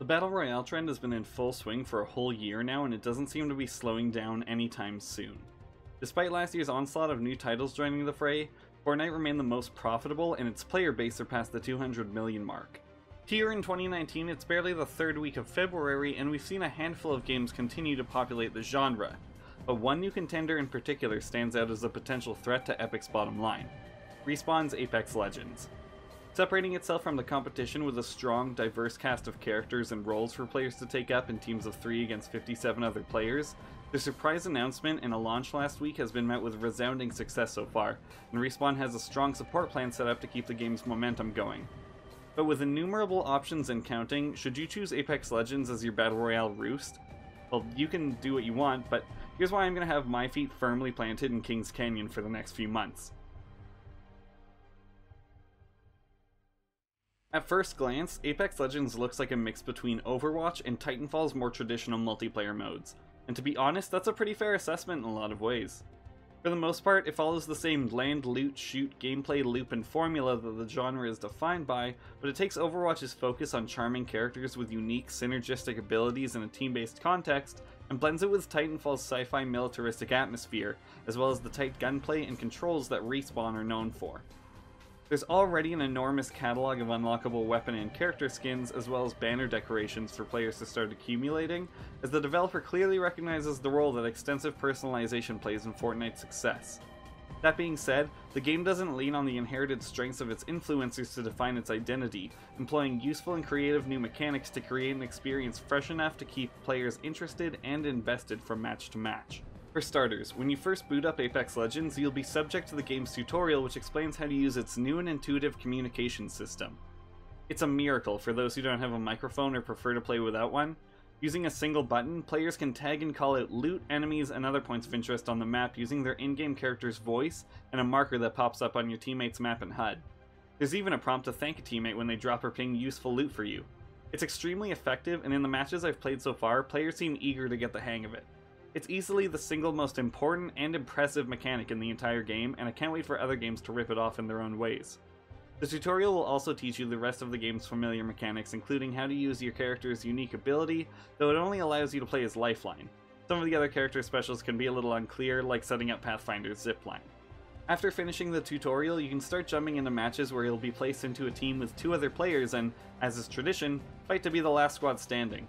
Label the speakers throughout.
Speaker 1: The Battle Royale trend has been in full swing for a whole year now, and it doesn't seem to be slowing down anytime soon. Despite last year's onslaught of new titles joining the fray, Fortnite remained the most profitable and its player base surpassed the 200 million mark. Here in 2019, it's barely the third week of February, and we've seen a handful of games continue to populate the genre, but one new contender in particular stands out as a potential threat to Epic's bottom line: Respawn's Apex Legends. Separating itself from the competition with a strong, diverse cast of characters and roles for players to take up in teams of 3 against 57 other players, the surprise announcement and a launch last week has been met with resounding success so far, and Respawn has a strong support plan set up to keep the game's momentum going. But with innumerable options and counting, should you choose Apex Legends as your Battle Royale roost? Well, you can do what you want, but here's why I'm going to have my feet firmly planted in Kings Canyon for the next few months. At first glance, Apex Legends looks like a mix between Overwatch and Titanfall's more traditional multiplayer modes, and to be honest, that's a pretty fair assessment in a lot of ways. For the most part, it follows the same land, loot, shoot, gameplay loop and formula that the genre is defined by, but it takes Overwatch's focus on charming characters with unique, synergistic abilities in a team-based context, and blends it with Titanfall's sci-fi militaristic atmosphere, as well as the tight gunplay and controls that Respawn are known for. There's already an enormous catalog of unlockable weapon and character skins, as well as banner decorations for players to start accumulating, as the developer clearly recognizes the role that extensive personalization plays in Fortnite's success. That being said, the game doesn't lean on the inherited strengths of its influencers to define its identity, employing useful and creative new mechanics to create an experience fresh enough to keep players interested and invested from match to match. For starters, when you first boot up Apex Legends, you'll be subject to the game's tutorial, which explains how to use its new and intuitive communication system. It's a miracle for those who don't have a microphone or prefer to play without one. Using a single button, players can tag and call out loot, enemies, and other points of interest on the map using their in-game character's voice and a marker that pops up on your teammate's map and HUD. There's even a prompt to thank a teammate when they drop or ping useful loot for you. It's extremely effective, and in the matches I've played so far, players seem eager to get the hang of it. It's easily the single most important and impressive mechanic in the entire game, and I can't wait for other games to rip it off in their own ways. The tutorial will also teach you the rest of the game's familiar mechanics, including how to use your character's unique ability, though it only allows you to play as Lifeline. Some of the other character specials can be a little unclear, like setting up Pathfinder's Zipline. After finishing the tutorial, you can start jumping into matches where you'll be placed into a team with 2 other players and, as is tradition, fight to be the last squad standing.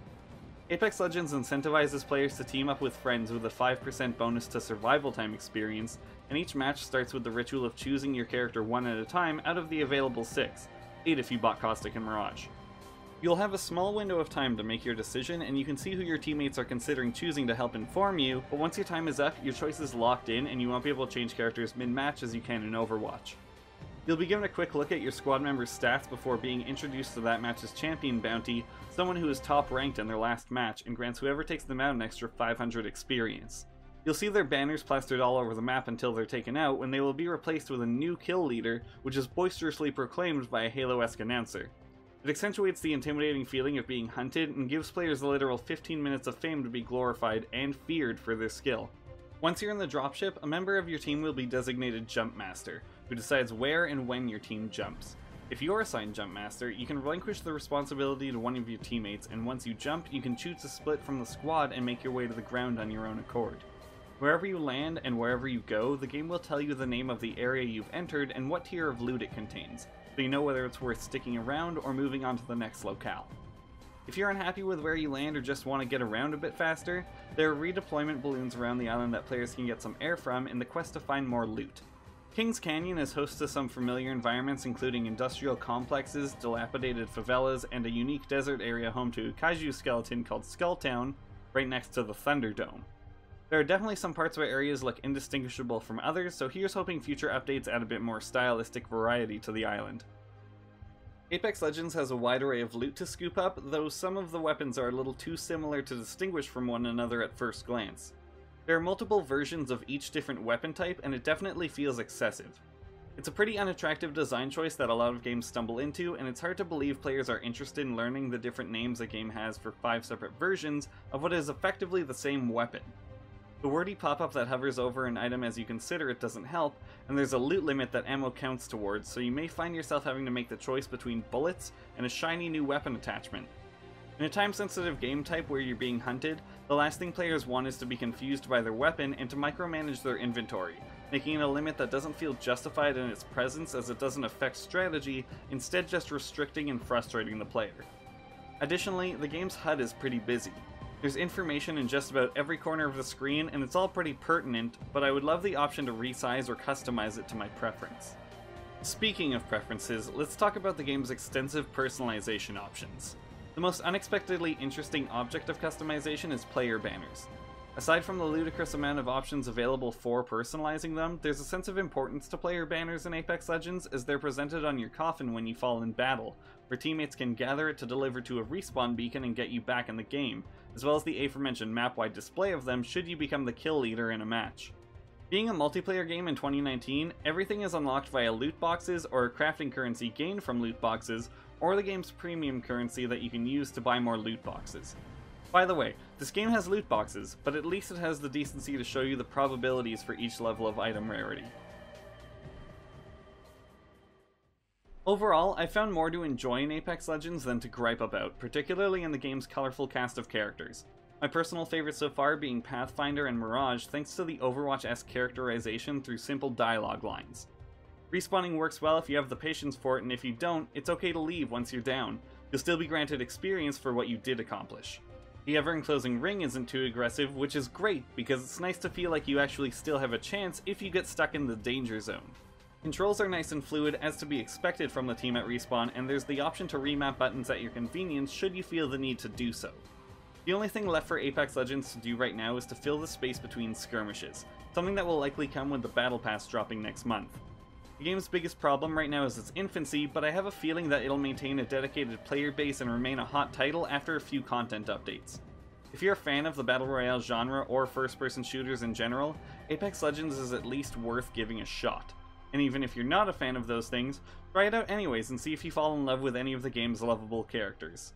Speaker 1: Apex Legends incentivizes players to team up with friends with a 5% bonus to survival time experience, and each match starts with the ritual of choosing your character one at a time out of the available 6, 8 if you bought Caustic and Mirage. You'll have a small window of time to make your decision, and you can see who your teammates are considering choosing to help inform you, but once your time is up, your choice is locked in and you won't be able to change characters mid-match as you can in Overwatch. You'll be given a quick look at your squad members' stats before being introduced to that match's champion bounty, someone who is top ranked in their last match, and grants whoever takes them out an extra 500 experience. You'll see their banners plastered all over the map until they're taken out, when they will be replaced with a new kill leader, which is boisterously proclaimed by a Halo-esque announcer. It accentuates the intimidating feeling of being hunted, and gives players the literal 15 minutes of fame to be glorified and feared for their skill. Once you're in the dropship, a member of your team will be designated Jump Master, who decides where and when your team jumps. If you're assigned Jump Master, you can relinquish the responsibility to one of your teammates, and once you jump, you can choose to split from the squad and make your way to the ground on your own accord. Wherever you land and wherever you go, the game will tell you the name of the area you've entered and what tier of loot it contains, so you know whether it's worth sticking around or moving on to the next locale. If you're unhappy with where you land or just want to get around a bit faster, there are redeployment balloons around the island that players can get some air from in the quest to find more loot. Kings Canyon is host to some familiar environments, including industrial complexes, dilapidated favelas, and a unique desert area home to a kaiju skeleton called Skulltown, right next to the Thunderdome. There are definitely some parts where areas look indistinguishable from others, so here's hoping future updates add a bit more stylistic variety to the island. Apex Legends has a wide array of loot to scoop up, though some of the weapons are a little too similar to distinguish from one another at first glance. There are multiple versions of each different weapon type, and it definitely feels excessive. It's a pretty unattractive design choice that a lot of games stumble into, and it's hard to believe players are interested in learning the different names a game has for 5 separate versions of what is effectively the same weapon. The wordy pop-up that hovers over an item as you consider it doesn't help, and there's a loot limit that ammo counts towards, so you may find yourself having to make the choice between bullets and a shiny new weapon attachment. In a time-sensitive game type where you're being hunted, the last thing players want is to be confused by their weapon and to micromanage their inventory, making it a limit that doesn't feel justified in its presence as it doesn't affect strategy, instead just restricting and frustrating the player. Additionally, the game's HUD is pretty busy. There's information in just about every corner of the screen and it's all pretty pertinent, but I would love the option to resize or customize it to my preference. Speaking of preferences, let's talk about the game's extensive personalization options. The most unexpectedly interesting object of customization is player banners. Aside from the ludicrous amount of options available for personalizing them, there's a sense of importance to player banners in Apex Legends as they're presented on your coffin when you fall in battle, where teammates can gather it to deliver to a respawn beacon and get you back in the game, as well as the aforementioned map-wide display of them should you become the kill leader in a match. Being a multiplayer game in 2019, everything is unlocked via loot boxes or crafting currency gained from loot boxes, or the game's premium currency that you can use to buy more loot boxes. By the way, this game has loot boxes, but at least it has the decency to show you the probabilities for each level of item rarity. Overall, I found more to enjoy in Apex Legends than to gripe about, particularly in the game's colorful cast of characters. My personal favorites so far being Pathfinder and Mirage thanks to the Overwatch-esque characterization through simple dialogue lines. Respawning works well if you have the patience for it, and if you don't, it's okay to leave once you're down. You'll still be granted experience for what you did accomplish. The ever-enclosing ring isn't too aggressive, which is great, because it's nice to feel like you actually still have a chance if you get stuck in the danger zone. Controls are nice and fluid, as to be expected from the team at Respawn, and there's the option to remap buttons at your convenience should you feel the need to do so. The only thing left for Apex Legends to do right now is to fill the space between skirmishes, something that will likely come with the Battle Pass dropping next month. The game's biggest problem right now is its infancy, but I have a feeling that it'll maintain a dedicated player base and remain a hot title after a few content updates. If you're a fan of the Battle Royale genre or first-person shooters in general, Apex Legends is at least worth giving a shot. And even if you're not a fan of those things, try it out anyways and see if you fall in love with any of the game's lovable characters.